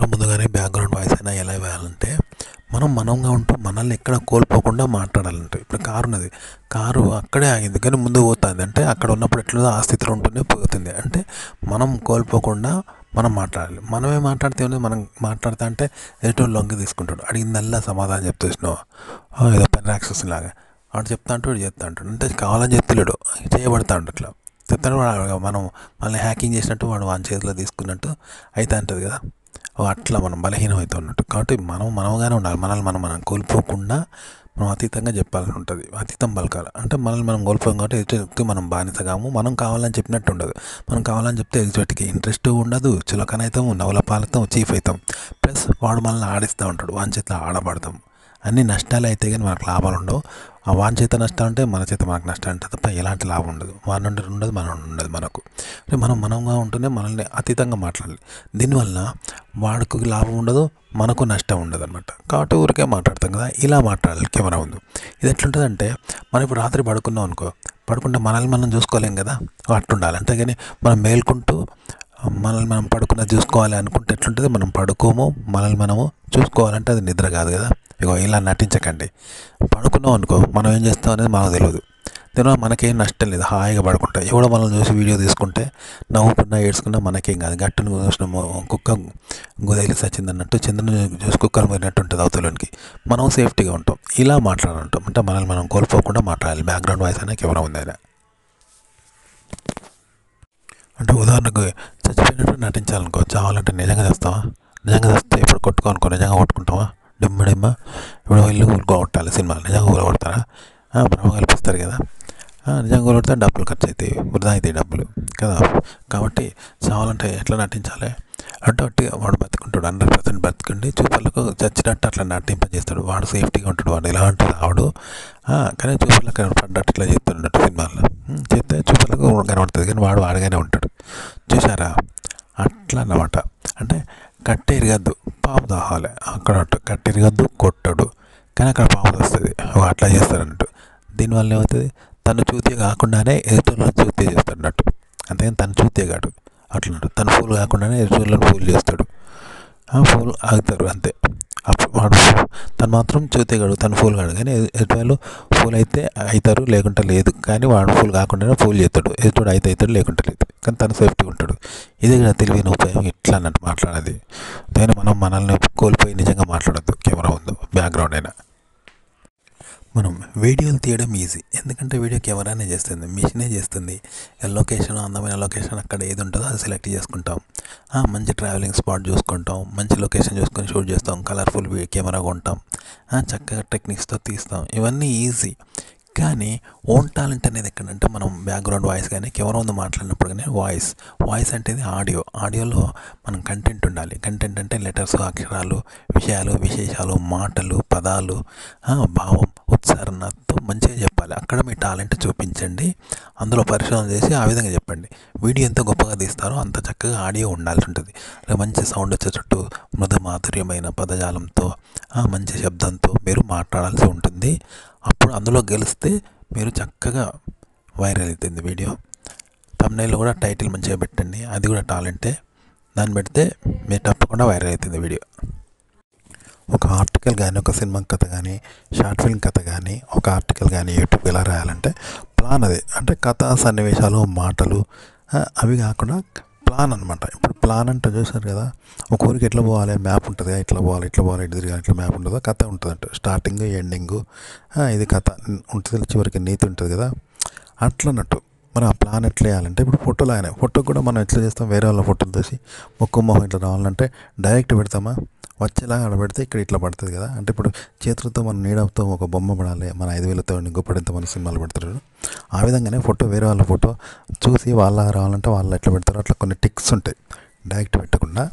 ఇందులో ముందుగానే background voice అయినా ఎలా ఇవ్వాలంటే మనంగా ఉంటూ మనల్ని ఎక్కడ కోల్పోకుండా మాట్లాడాలంటే ఇప్పుడు కారు ఉన్నది, కారు అక్కడే ఆగింది కానీ ముందు పోతుంది అంటే అక్కడ ఉన్నప్పుడు ఎట్లా ఆ స్థితిలో ఉంటూనే పోతుంది అంటే మనం కోల్పోకుండా మనం మాట్లాడాలి. మనమే మాట్లాడితే మనం మాట్లాడుతా అంటే ఎటు లొంగి తీసుకుంటాడు, అడిగిందల్లా సమాధానం చెప్తున్నావు ఏదో పెన్ రాక్షస్ లాగా వాడు చెప్తా అంటూ వాడు చెప్తా అంటాడు. అంటే కావాలని చెప్తలేడు, చేయబడతా ఉంటాడు అట్లా చెప్తాను. మనం మళ్ళీ హ్యాకింగ్ చేసినట్టు వాడు వాని చేతిలో తీసుకున్నట్టు అయితే అంటుంది కదా, అట్లా మనం బలహీనం అవుతూ ఉన్నట్టు. కాబట్టి మనముగానే ఉండాలి. మనం కోల్పోకుండా మనం అతీతంగా చెప్పాలని ఉంటుంది. అతీతం పలకాలి అంటే మనల్ని మనం కోల్పోయాం కాబట్టి ఎదుటి మనం బానిసగాము. మనం కావాలని చెప్పినట్టు ఉండదు. మనం కావాలని చెప్తే ఎదుటికి ఇంట్రెస్ట్ ఉండదు, చులకన అవుతాము, నవల పాలతాం, చీఫ్ అవుతాం. ప్లస్ వాడు మనల్ని ఆడిస్తూ ఉంటాడు, వాని చేతిలో ఆడబడతాం. అన్ని నష్టాలు అయితే కానీ మనకు లాభాలు ఉండవు. ఆ వాని చేత నష్టం అంటే మన చేత మనకు నష్టం అంటే తప్ప ఎలాంటి లాభం ఉండదు. వాని నుండి ఉండదు, మన నుండి ఉండదు. మనకు మనంగా ఉంటూనే మనల్ని అతీతంగా మాట్లాడాలి. దీనివల్ల వాడికి లాభం ఉండదు, మనకు నష్టం ఉండదు అనమాట. కాబట్టి ఊరికే మాట్లాడతాం కదా, ఇలా మాట్లాడాలి కెమెరా ముందు. ఇది ఎట్లుంటుందంటే మనం ఇప్పుడు రాత్రి పడుకున్నాం అనుకో, పడుకుంటే మనల్ని మనం చూసుకోలేం కదా, అట్లుండాలి. అంతేగాని మనం మేల్కుంటూ మనల్ని మనం పడుకున్నది చూసుకోవాలి అనుకుంటే ఎట్లుంటుంది, మనం పడుకోము, మనల్ని మనము చూసుకోవాలంటే అది నిద్ర కాదు కదా. ఇగో ఇలా నటించకండి. పడుకున్నాం అనుకో మనం ఏం చేస్తాం అనేది మనకు తెలియదు. దీనివల్ల మనకేం నష్టం లేదు, హాయిగా పడుకుంటాం. ఎవడో మనల్ని చూసి వీడియో తీసుకుంటే నవ్వుకున్నా ఏడ్చుకున్నా మనకేం కాదు. గట్టును చూసిన కుక్క గుదైలి సచ్చింది అన్నట్టు చంద్రుని చూసి కుక్కలు పోయినట్టు ఉంటుంది అవతలకి. మనం సేఫ్టీగా ఉంటాం. ఇలా మాట్లాడుంటాం అంటే మనల్ని మనం కోల్పోకుండా మాట్లాడాలి. బ్యాక్గ్రౌండ్ వాయిస్ అయినా కెమెరా ఉంది అయినా. అంటే ఉదాహరణకు చచ్చిపోయినట్టు నటించాలనుకో, చావాలంటే నిజంగా చేస్తావా? నిజంగా చేస్తే ఇప్పుడు కొట్టుకోనుకో, నిజంగా కొట్టుకుంటావా? డిమ్మ ఇప్పుడు ఇల్లు కొట్టాలి సినిమాలు, నిజంగా ఊరు కొడతారా? భ్రమ కల్పిస్తారు కదా. నిజంగా కొడితే డబ్బులు ఖర్చు అవుతాయి, వృధా అవుతాయి డబ్బులు కదా. కాబట్టి చావాలంటే ఎట్లా నటించాలి అంటే అట్టిగా వాడు బతుకుంటాడు, 100% బతుకుండి చూపలకు చచ్చినట్టు అట్లా నటింపజేస్తాడు. వాడు సేఫ్టీగా ఉంటాడు, వాడు ఎలాంటి రావడు. కానీ చూపలకు పడ్డట్టు ఇట్లా చెప్తున్నట్టు సినిమాల్లో చెప్తే చూపలకు కనబడుతుంది కానీ వాడు వాడుగానే ఉంటాడు. చూసారా? అట్లా అన్నమాట. అంటే కట్టె ఇరగద్దు, పాము దాహాలి. అక్కడ కట్టె ఇరగద్దు, కొట్టడు కానీ అక్కడ పాము వస్తుంది. అట్లా చేస్తారన్నట్టు. దీనివల్ల ఏమవుతుంది, తను చూతే కాకుండానే ఎదుటిలో చూతే చేస్తాడన్నట్టు. అంతేగాని తను చూతే కాడు అట్లా. తను ఫూల్ కాకుండానే ఎదుటిలను ఫూల్ చేస్తాడు. ఫూల్ ఆగుతారు అంతే. అప్పుడు వాడు తను మాత్రం చూతేగాడు, తను ఫూల్ కాడు. కానీ ఎదుటి వాళ్ళు ఫూల్ అయితే అవుతారు, లేకుంటే లేదు. కానీ వాడు ఫూల్ కాకుండానే ఫూల్ చేస్తాడు. ఎదుటి అయితే అవుతాడు, లేకుంటే లేదు. కానీ తను సేఫ్టీ ఉంటాడు. ఇదే కదా తెలివైన ఉపాయం. ఇట్లా అన్నట్టు మాట్లాడాలి. కానీ మనం మనల్ని కోల్పోయి నిజంగా మాట్లాడద్దు. కెమెరా ఉంది, బ్యాక్గ్రౌండ్ అయినా. మనం వీడియోలు తీయడం ఈజీ, ఎందుకంటే వీడియో కెమెరానే చేస్తుంది, మిషనే చేస్తుంది. లొకేషన్, అందమైన లొకేషన్ అక్కడ ఏది ఉంటుందో అది సెలెక్ట్ చేసుకుంటాం. మంచి ట్రావెలింగ్ స్పాట్ చూసుకుంటాం, మంచి లొకేషన్ చూసుకొని షూట్ చేస్తాం, కలర్ఫుల్ కెమెరా కొంటాం, చక్కగా టెక్నిక్స్తో తీస్తాం. ఇవన్నీ ఈజీ. కానీ ఓన్ టాలెంట్ అనేది ఎక్కడంటే మనం బ్యాక్గ్రౌండ్ వాయిస్ కానీ కెమెరా ముందు మాట్లాడినప్పుడు కానీ వాయిస్ అంటే ఆడియోలో మనం కంటెంట్ ఉండాలి. కంటెంట్ అంటే లెటర్స్, అక్షరాలు, విషయాలు, విశేషాలు, మాటలు, పదాలు, భావం, ఉచ్చారణతో మంచిగా చెప్పాలి. అక్కడ మీ టాలెంట్ చూపించండి. అందులో పరిశోధన చేసి ఆ విధంగా చెప్పండి. వీడియో ఎంత గొప్పగా తీస్తారో అంత చక్కగా ఆడియో ఉండాల్సి ఉంటుంది. మంచి సౌండ్ వచ్చేటట్టు మృదు మాధుర్యమైన పదజాలంతో, మంచి శబ్దంతో మీరు మాట్లాడాల్సి ఉంటుంది. అప్పుడు అందులో గెలిస్తే మీరు చక్కగా వైరల్ అవుతుంది వీడియో. థంబ్నెయిల్ కూడా టైటిల్ మంచిగా పెట్టండి, అది కూడా టాలెంటే. దాన్ని పెడితే మీరు తప్పకుండా వైరల్ అవుతుంది వీడియో. ఒక ఆర్టికల్ కానీ, ఒక సినిమా కథ కానీ, షార్ట్ ఫిల్మ్ కథ కానీ, ఒక ఆర్టికల్ కానీ యూట్యూబ్ ఎలా రాయాలంటే ప్లాన్ అది. అంటే కథ, సన్నివేశాలు, మాటలు అవి కాకుండా ప్లాన్ అనమాట. ఇప్పుడు ప్లాన్ అంటే చూసారు కదా, ఒక ఊరికి ఎట్లా పోవాలి, మ్యాప్ ఉంటుంది, ఇట్లా పోవాలి, ఇట్లా తిరగాలి, ఇట్లా మ్యాప్ ఉంటుందో కథ ఉంటుంది అంటే స్టార్టింగ్ ఎండింగు ఇది కథ ఉంటుంది, చివరికి నీతి ఉంటుంది కదా. అట్లా అన్నట్టు మనం ఆ ప్లాన్ ఎట్లా వేయాలంటే ఇప్పుడు ఫోటోలు ఆయన ఫోటో కూడా మనం ఎట్లా చేస్తాం, వేరే వాళ్ళ ఫోటోలు తీసి మొక్క మొహం ఇట్లా రావాలంటే డైరెక్ట్ పెడతామా, వచ్చేలాగా ఆడ పెడితే ఇక్కడ ఇట్లా పడుతుంది కదా. అంటే ఇప్పుడు చేతులతో మన నీడతో ఒక బొమ్మ పడాలి, మన 5,000తో గొప్పడంతో మన సినిమాలు పెడతారు. ఆ విధంగానే ఫోటో వేరే వాళ్ళ ఫోటో చూసి వాళ్ళ రావాలంటే వాళ్ళు ఎట్లా పెడతారో అట్లా కొన్ని టిక్స్ ఉంటాయి. డైరెక్ట్ పెట్టకుండా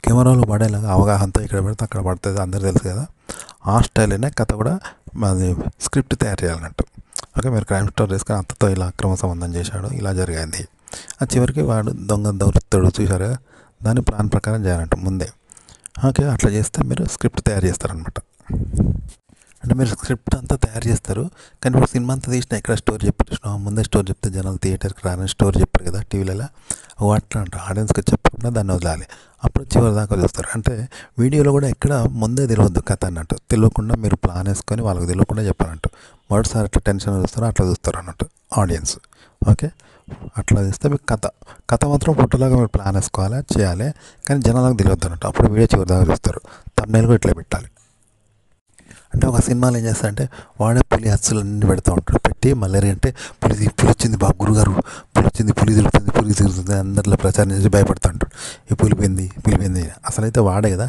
కెమెరాలో పడేలాగా అవగాహనతో ఇక్కడ పెడితే అక్కడ పడుతుంది, అందరూ తెలుసు కదా. ఆ స్టైల్నే కథ కూడా అది స్క్రిప్ట్ తయారు చేయాలన్నట్టు. ఓకే, మీరు క్రైమ్ స్టోరీ చేసుకొని అత్తతో ఇలా అక్రమ సంబంధం చేశాడు, ఇలా జరిగింది, ఆ చివరికి వాడు దొరుకుతాడు చూసారుగా. దాని ప్లాన్ ప్రకారం చేయాలంట ముందే. ఓకే, అట్లా చేస్తే మీరు స్క్రిప్ట్ తయారు చేస్తారనమాట. అంటే మీరు స్క్రిప్ట్ అంతా తయారు చేస్తారు కానీ ఇప్పుడు సినిమా అంతా తీసినా ఎక్కడ స్టోరీ చెప్పారు, ముందే స్టోరీ చెప్తే జనాలు థియేటర్కి రాని స్టోరీ చెప్పారు కదా టీవీలలో. అట్లా అంట ఆడియన్స్కి చెప్పకుండా దాన్ని వదలాలి. అప్పుడు చివరి దాకా చూస్తారు. అంటే వీడియోలో కూడా ఎక్కడ ముందే తెలియద్దు కథ అన్నట్టు, తెలియకుండా మీరు ప్లాన్ వేసుకొని వాళ్ళకి తెలియకుండా చెప్పాలంటూ మొదటిసారి అట్లా టెన్షన్ చూస్తారో అట్లా చూస్తారు అన్నట్టు ఆడియన్స్. ఓకే, అట్లా చేస్తే మీకు కథ మాత్రం ఫోటోలాగా మీరు ప్లాన్ వేసుకోవాలి, చేయాలి, కానీ జనాలకు తెలియద్దు అన్నట్టు. అప్పుడు వీడియో చివరి దాకా చూస్తారు. thumbnail కూడా ఇట్లా పెట్టాలి. అంటే ఒక సినిమాలో ఏం చేస్తారంటే వాడే పులి అచ్చులన్నీ పెడతా ఉంటాడు. పెట్టి మళ్ళీ అంటే పులి వచ్చింది బాబు గురుగారు, పులి తిరుగుతుంది అందరిలో ప్రచారం చేసి భయపడతా ఉంటాడు. ఈ పులిపోయింది అసలైతే వాడే కదా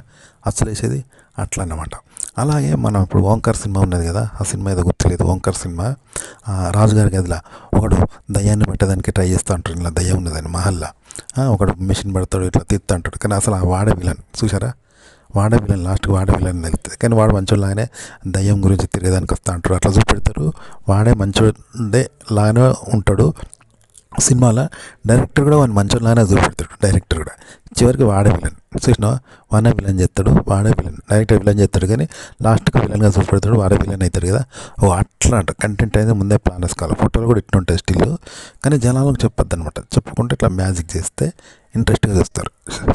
అచ్చులు వేసేది, అట్లా అన్నమాట. అలాగే మనం ఇప్పుడు ఓంకార్ సినిమా ఉన్నది కదా, ఆ సినిమా ఏదో గుర్తులేదు, ఓంకార్ సినిమా. రాజుగారి గదిలో ఒకడు దయ్యాన్ని పెట్టడానికి ట్రై చేస్తూ ఉంటాడు. ఇలా దయ్యం ఉన్నదని మహల్లా ఒకడు మిషన్ పెడతాడు, ఇట్లా తీస్తా అంటాడు. కానీ అసలు ఆ వాడే విలన్, చూసారా, వాడే విలన్, లాస్ట్కి వాడే విలన్ తెలుస్తుంది. కానీ వాడు మంచోళ్ళలాగానే దయ్యం గురించి తిరిగేదానికి వస్తూ అంటారు, అట్లా చూపెడతారు. వాడే మంచోడే లాగానే ఉంటాడు సినిమాలో. డైరెక్టర్ కూడా వాడిని మంచోళ్ళలాగానే చూపెడతాడు. డైరెక్టర్ కూడా చివరికి వాడే విలన్, చూసినా వాడే విలన్ చేస్తాడు, వాడే విలన్, డైరెక్టర్ విలన్ చేస్తాడు, కానీ లాస్ట్కి విలన్గా చూపెడతాడు, వాడే విలన్ అవుతాడు కదా. అట్లా అంట కంటెంట్ అయితే ముందే ప్లాన్ వేసుకోవాలి. ఫోటోలు కూడా ఇట్లా ఉంటాయి స్టిల్, కానీ జనాలకు చెప్పొద్దు అనమాట. చెప్పుకుంటే ఇట్లా మ్యాజిక్ చేస్తే ఇంట్రెస్ట్గా చూస్తారు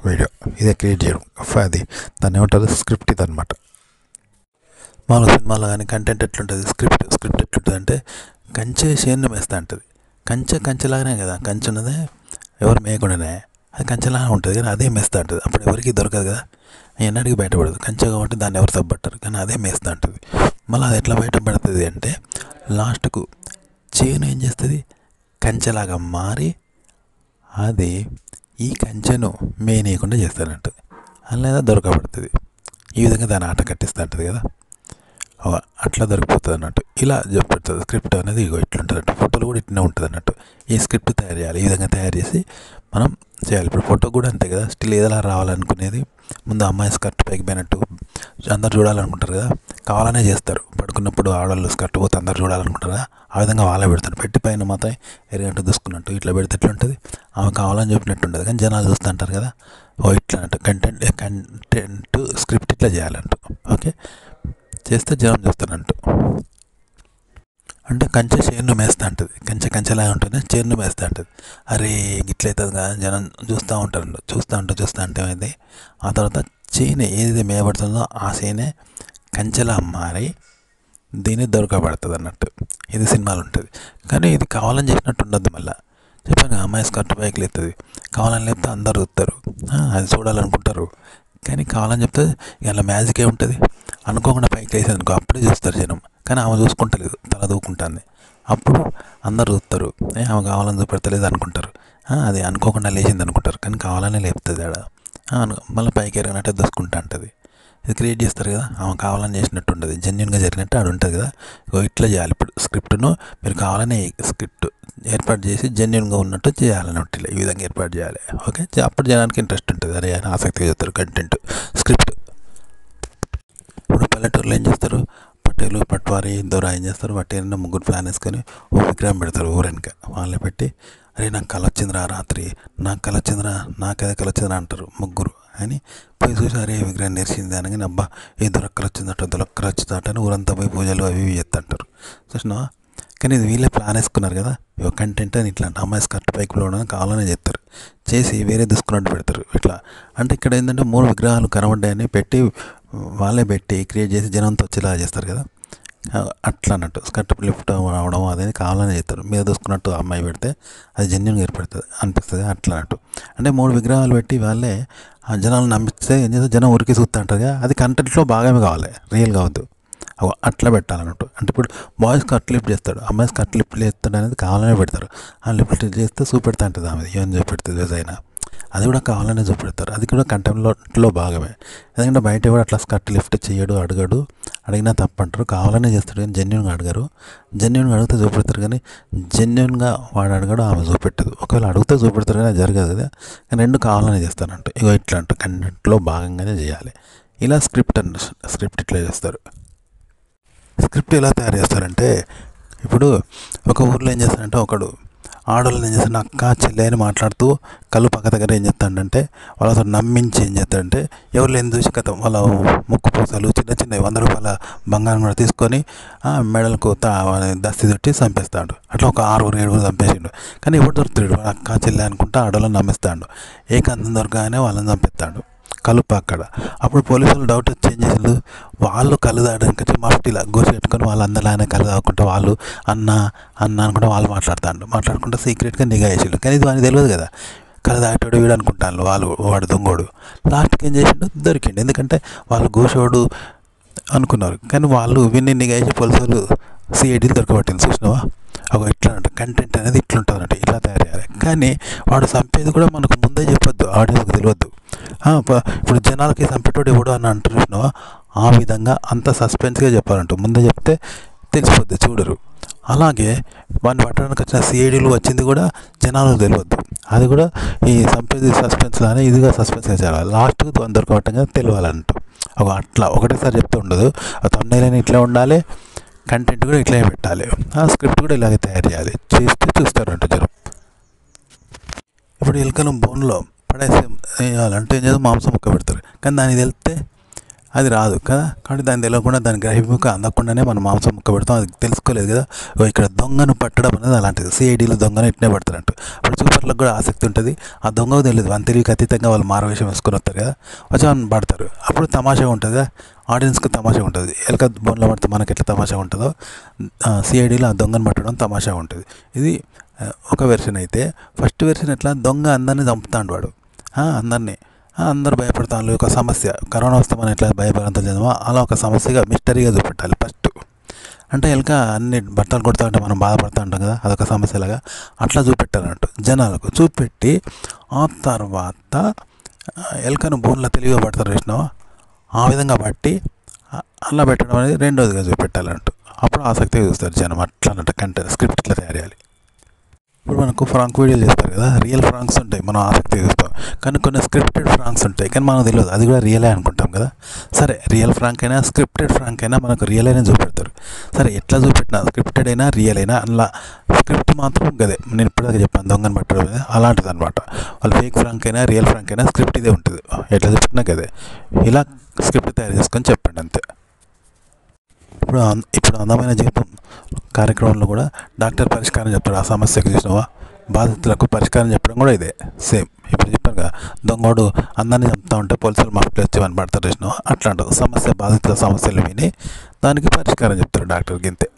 వీడియో. ఇదే క్రియేట్ చేయడం, అది దాన్ని ఏమంటారు, స్క్రిప్ట్ ఇది అనమాట. మామూలు సినిమాలో కానీ కంటెంట్ ఎట్లుంటుంది, స్క్రిప్ట్ ఎట్లుంటుంది అంటే కంచె షేర్ను మేస్తా ఉంటుంది. కంచెలాగానే కదా, కంచె ఉన్నదే ఎవరు మేయకుండానే అది కంచెలాగా ఉంటుంది, కానీ అదే మేస్తా ఉంటుంది. అప్పుడు ఎవరికి దొరకదు కదా, ఎన్నటికి బయటపడదు. కంచె కాబట్టి దాన్ని ఎవరు తప్పబట్టారు, కానీ అదే మేస్తా ఉంటుంది. మళ్ళీ అది ఎట్లా బయటపడుతుంది అంటే లాస్ట్కు చేను ఏం చేస్తుంది, కంచెలాగా మారి అది ఈ కంచెను మేనేయకుండా చేస్తానంట, అలా దొరకబడుతుంది. ఈ విధంగా దాన్ని ఆట కట్టిస్తూ ఉంటుంది కదా, అట్లా దొరికిపోతుంది అన్నట్టు. ఇలా చెప్పబడుతుంది స్క్రిప్ట్ అనేది. ఇగో ఇట్లుంటుంది అన్నట్టు. ఫోటోలు కూడా ఇట్లనే ఉంటుంది అన్నట్టు. ఈ స్క్రిప్ట్ తయారు చేయాలి, ఈ విధంగా తయారు చేసి మనం చేయాలి. ఇప్పుడు ఫోటో కూడా అంతే కదా, స్టిల్ ఏదైనా రావాలనుకునేది ముందు అమ్మాయి స్కర్ట్ పైకి పోయినట్టు అందరు చూడాలనుకుంటారు కదా, కావాలనే చేస్తారు. పడుకున్నప్పుడు ఆడవాళ్ళు స్కర్ట్ పోతే అందరు చూడాలనుకుంటారు కదా, ఆ విధంగా వాళ్ళే పెడతారు. పెట్టి పైన మాత్రం ఎరగంట దూసుకున్నట్టు ఇట్లా పెడితే ఎట్లా ఉంటుంది, ఆమె కావాలని చెప్పినట్టు ఉంటుంది, కానీ జనాలు చూస్తూ అంటారు కదా. ఇట్లా అంట కంటెంట్ స్క్రిప్ట్ ఇట్లా చేయాలంటూ. ఓకే, చేస్తే జనం చూస్తానంటూ. అంటే కంచె చేరును మేస్తా ఉంటుంది, కంచెలా ఉంటుంది, చేరును మేస్తా ఉంటుంది. అరే గిట్లయితుంది కదా, జనం చూస్తూ ఉంటే ఏమైంది, ఆ తర్వాత చేనే ఏదైతే మేయబడుతుందో ఆ చేనే కంచెలా మారి దీన్ని దొరకబడుతుంది అన్నట్టు. ఇది సినిమాలు ఉంటుంది, కానీ ఇది కావాలని చేసినట్టు ఉండద్దు. మళ్ళీ చెప్పాను, అమ్మాయి స్కర్ట్ పైకి లేస్తుంది, కావాలని లేపితే అందరు చూస్తారు, అది చూడాలనుకుంటారు. కానీ కావాలని చెప్తే ఇలా మ్యాజిక్ ఉంటుంది. అనుకోకుండా పైకి లేసేది అనుకో, అప్పుడే చూస్తారు జనం, కానీ ఆమె చూసుకుంటలేదు, తల దూకుంటుంది. అప్పుడు అందరు చూస్తారు, ఆమె కావాలని చూపెడతలేదు అనుకుంటారు. అది అనుకోకుండా లేచింది అనుకుంటారు, కానీ కావాలనే లేపుతుంది ఆడ. మళ్ళీ పైకి ఎరగనట్టే దూసుకుంటా ఉంటుంది. ఇది క్రియేట్ చేస్తారు కదా, ఆమె కావాలని చేసినట్టు ఉంటుంది, జెన్యున్గా జరిగినట్టు ఆడ ఉంటుంది కదా. ఇట్లా చేయాలి. ఇప్పుడు స్క్రిప్ట్ను మీరు కావాలనే స్క్రిప్ట్ ఏర్పాటు చేసి జెన్యున్గా ఉన్నట్టు చేయాలన్నట్టు, ఈ విధంగా ఏర్పాటు చేయాలి. ఓకే, అప్పుడు జనానికి ఇంట్రెస్ట్ ఉంటుంది, అరే ఆసక్తిగా చేస్తారు కంటెంట్ స్క్రిప్ట్. ఇప్పుడు పల్లెటూరులో ఏం చేస్తారు, పట్టేలు పట్వారి దొర ఏం చేస్తారు, పట్టేరు ముగ్గురు ప్లాన్ వేసుకొని ఓ విగ్రహం పెడతారు ఊరనిక. వాళ్ళని పెట్టి అరే నాకు కళ వచ్చిందిరా రాత్రి, నాకు కళ వచ్చిందిరా, నాకదే కళ వచ్చిందిరా అంటారు ముగ్గురు. అని పోయి చూసి అరే విగ్రహం నేర్చింది అనగానే అబ్బా ఏ దొరక్కలు వచ్చిందట అని ఊరంతా పోయి పూజలు అవి ఇవి చేస్తుంటారు. చూసినావా, కానీ ఇది వీళ్ళే ప్లాన్ వేసుకున్నారు కదా. కంటెంట్ అని ఇట్లా అమ్మాయి స్కర్ట్ పైకి పోవడానికి కావాలనే చేస్తారు, చేసి వేరే తీసుకున్నట్టు పెడతారు. ఇట్లా అంటే ఇక్కడ ఏంటంటే 3 విగ్రహాలు కనబడ్డాయని పెట్టి వాళ్ళే పెట్టి క్రియేట్ చేసి జనంతో వచ్చేలా చేస్తారు కదా, అట్లా అన్నట్టు. స్కర్ట్ లిఫ్ట్ అవడం అనేది కావాలని చేస్తారు. మీద దూసుకున్నట్టు అమ్మాయి పెడితే అది జెన్యున్గా ఏర్పడుతుంది అనిపిస్తుంది, అట్లా అన్నట్టు. అంటే 3 విగ్రహాలు పెట్టి వాళ్ళే జనాలు నమ్మిస్తే ఏం చేస్తారు, జనం ఉరికి చూస్తూ అంటారు కదా, అది కంటెంట్లో భాగమే కావాలి, రియల్ కావద్దు. అట్లా పెట్టాలన్నట్టు. అంటే ఇప్పుడు బాయ్స్ కట్ లిఫ్ట్ చేస్తాడు, అమ్మాయి కట్ లిఫ్ట్ చేస్తాడు అనేది కావాలనే పెడతారు. ఆ లిఫ్ట్ చేస్తే చూపెడతా ఉంటుంది ఆమె, ఏం చూపెడుతుంది ఏదైనా, అది కూడా కావాలనే చూపెడతారు. అది కూడా కంటెంట్లో భాగమే. ఎందుకంటే బయట కూడా అట్లా స్కర్ట్ లిఫ్ట్ చేయడు, అడగడు, అడిగినా తప్పంటారు. కావాలనే చేస్తాడు, కానీ జెన్యున్గా అడగరు. జెన్యున్గా అడిగితే చూపెడతారు, కానీ జెన్యున్గా వాడు అడగడు, ఆమె చూపెట్టదు. ఒకవేళ అడిగితే చూపెడతారు, కానీ అది జరగదు కదా. కానీ 2 కావాలనే చేస్తారంట. ఇగో ఇట్లా అంట కంటెంట్లో భాగంగానే చేయాలి. ఇలా స్క్రిప్ట్ ఇట్లా చేస్తారు. స్క్రిప్ట్ ఎలా తయారు చేస్తారంటే, ఇప్పుడు ఒక ఊర్లో ఏం చేస్తారంటే ఒకడు ఆడవాళ్ళు ఏం చేస్తాడు, అక్క చెల్లె అని మాట్లాడుతూ కళ్ళు పక్క దగ్గర ఏం చేస్తాడంటే వాళ్ళతో నమ్మించి ఏం చేస్తాడంటే ఎవరు లేని చూసి కథ వాళ్ళ ముక్కు పూసలు చిన్న 100 రూపాయల బంగారం కూడా తీసుకొని మెడలకు దస్తి తొట్టి చంపేస్తాడు. అట్లా ఒక 6-7 చంపేసిండు. కానీ ఎవరు దొరుకుతాడు, అక్క చెల్లె అనుకుంటా ఆడవాళ్ళని నమ్మిస్తాడు. ఏకాంతం దొరకగానే వాళ్ళని చంపేస్తాడు. కలుపు అక్కడ. అప్పుడు పోలీసులు డౌట్ వచ్చి ఏం చేసిండు, వాళ్ళు కళ్ళు తాగడానికి వచ్చి మఫ్టీలా గోసి పెట్టుకొని వాళ్ళు అందరిలానే కళ్ళు తాగుకుంటే వాళ్ళు అన్న అన్న అనుకుంటే వాళ్ళు మాట్లాడుకుంటే సీక్రెట్గా నిఘా చేసిండు. కానీ ఇది వానికి తెలియదు కదా, కళ్ళు తాగేటోడు వీడు అనుకుంటాను వాడు దొంగోడు. లాస్ట్కి ఏం చేసిండు, దొరికిండు. ఎందుకంటే వాళ్ళు గోషోడు అనుకున్నారు, కానీ వాళ్ళు విన్ని నిఘా చేసి పోలీసులు సిఐడీలు దొరకబట్టింది. చూసినావా, ఇట్లా అంట కంటెంట్ అనేది ఇట్లుంటుందంట, ఇట్లా తయారు చేయాలి. కానీ వాడు చంపేది కూడా మనకు ముందే చెప్పొద్దు, ఆడియన్స్కి తెలియద్దు. ఇప్పుడు జనాలకి చంపేటోడు ఎవడు అని అంటారు చూసినావా, ఆ విధంగా అంత సస్పెన్స్గా చెప్పాలంట. ముందే చెప్తే తెలిసిపోద్ది, చూడరు. అలాగే వాడిని పట్టడానికి వచ్చిన సిఐడీలు వచ్చింది కూడా జనాలకు తెలియద్దు. అది కూడా ఈ చంపేది సస్పెన్స్లానే ఇదిగా సస్పెన్స్గా చేయాలి. లాస్ట్కి దొరకబట్టంగా తెలియాలంట. అట్లా ఒకటేసారి చెప్తూ ఉండదు. ఆ థంబ్నెయిల్ ఇట్లా ఉండాలి, కంటెంట్ కూడా ఇట్లా పెట్టాలి, ఆ స్క్రిప్ట్ కూడా ఇలాగే తయారు చేయాలి. చేస్తే చూస్తారంట జనం. ఇప్పుడు ఎలుకను బోన్లో పడేసి వేయాలంటే ఏం చేయాలి, మాంసం ముక్క పెడతారు. కానీ దానికి తెలిస్తే అది రాదు కదా, కాబట్టి దాన్ని తెలియకుండా దాని గ్రహింపుగా అందకుండానే మనం మాంసం ముక్క పెడతాం. అది తెలుసుకోలేదు కదా. ఇక్కడ దొంగను పట్టడం అనేది అలాంటిది. సిఐడీలో దొంగను ఇట్నే పడతారంట. అప్పుడు సూపర్లకు కూడా ఆసక్తి ఉంటుంది. ఆ దొంగకు తెలియదు, వాళ్ళ తెలివికి అతీతంగా వాళ్ళు మారవేషం వేసుకొని వస్తారు కదా, వచ్చి వాళ్ళని పడతారు. అప్పుడు తమాషా ఉంటుంది కదా, ఆడియన్స్కి తమాషా ఉంటుంది. ఎలుక బోన్లో పడితే మనకి ఎట్లా తమాషా ఉంటుందో సిఐడీలో ఆ దొంగను పట్టడం తమాషా ఉంటుంది. ఇది ఒక వెర్షన్. అయితే ఫస్ట్ వెర్షన్ ఎట్లా, దొంగ అందరినీ చంపుతాడు వాడు, అందరినీ అందరూ భయపడతాను. ఒక సమస్య, కరోనా వస్తే మనం ఎట్లా భయపడంతో చదివా అలా ఒక సమస్యగా మిస్టరీగా చూపెట్టాలి ఫస్ట్. అంటే ఎలుక అన్ని బట్టలు కొడతా ఉంటే మనం బాధపడుతూ ఉంటాం కదా, అదొక సమస్యలాగా అట్లా చూపెట్టాలంటూ జనాలకు చూపెట్టి ఆ తర్వాత ఎలుకను బోన్లో తెలివిగా పడతారు చూసినావా, ఆ విధంగా బట్టి అలా పెట్టడం అనేది రెండోదిగా చూపెట్టాలంటూ. అప్పుడు ఆసక్తిగా చూస్తారు జనం. అట్లా అన్నట్టు కంటెంట్ స్క్రిప్ట్ ఇట్లా తయారు చేయాలి. ఇప్పుడు మనకు ఫ్రాంక్ వీడియోలు చేస్తారు కదా, రియల్ ఫ్రాంక్స్ ఉంటాయి, మనం ఆసక్తి చూస్తాం. కానీ కొన్ని స్క్రిప్టెడ్ ఫ్రాంక్స్ ఉంటాయి, కానీ మనకు తెలియదు అది కూడా రియలే అనుకుంటాం కదా. సరే, రియల్ ఫ్రాంక్ అయినా స్క్రిప్టెడ్ ఫ్రాంక్ అయినా మనకు రియల్ అయినా చూపెడతారు. సరే, ఎట్లా చూపెట్టినా స్క్రిప్టెడ్ అయినా రియల్ అయినా అలా స్క్రిప్ట్ మాత్రం గదే. నేను ఇప్పటిదాకా చెప్పాను దొంగను పట్టడం అలాంటిది అనమాట. వాళ్ళు ఫేక్ ఫ్రాంక్ అయినా రియల్ ఫ్రాంక్ అయినా స్క్రిప్ట్ ఇదే ఉంటుంది, ఎట్లా చెప్పినా గదే. ఇలా స్క్రిప్ట్ తయారు చేసుకొని చెప్పండి అంతే. ఇప్పుడు అందమైన జీవితం కార్యక్రమంలో కూడా డాక్టర్ పరిష్కారం చెప్తాడు. ఆ సమస్యకు చూసినావా, బాధితులకు పరిష్కారం చెప్పడం కూడా ఇదే సేమ్. ఇప్పుడు చెప్పాను కదా, దొంగోడు అందరినీ చంపుతా ఉంటే పోలీసులు మఫ్టీ వచ్చి అని పడతారు చూసినావా, అట్లా అంటారు. బాధితుల సమస్యలు విని దానికి పరిష్కారం చెప్తారు డాక్టర్ గింతే.